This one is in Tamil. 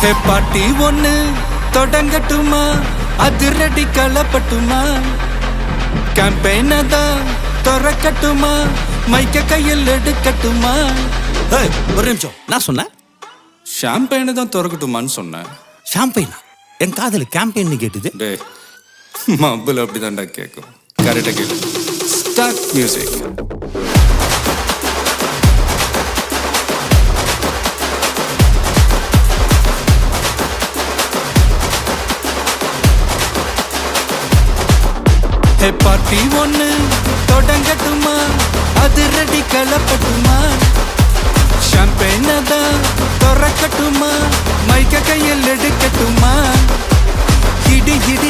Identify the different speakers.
Speaker 1: ஹே பாட்டி ஒண்ணு தொடங்கட்டுமா, அதிரடி களப்பட்டுமா, கேம்பெயின தான் திறக்கட்டுமா, மைக்க கையில் எடுக்கட்டுமா.
Speaker 2: ஒரு நிமிஷம், நான் சொன்னேன்
Speaker 1: ஷாம்பெயினை தான் திறக்கட்டுமான்னு சொன்னேன்.
Speaker 2: ஷாம்பெயினா? என் காதல் கேம்பெயின் கேட்டுது.
Speaker 1: டே மப்பிள் அப்படிதான்டா கேட்கும். கரெக்டாக கேளு. Start music. ஹே பார்ட்டி ஒண்ணு தொடங்கட்டுமா, அதிரடி களப்பட்டுமா, ஷாம்பெயின தான் திறக்கட்டுமா, மைக்க கையில் எடுக்கட்டுமா, இடி இடி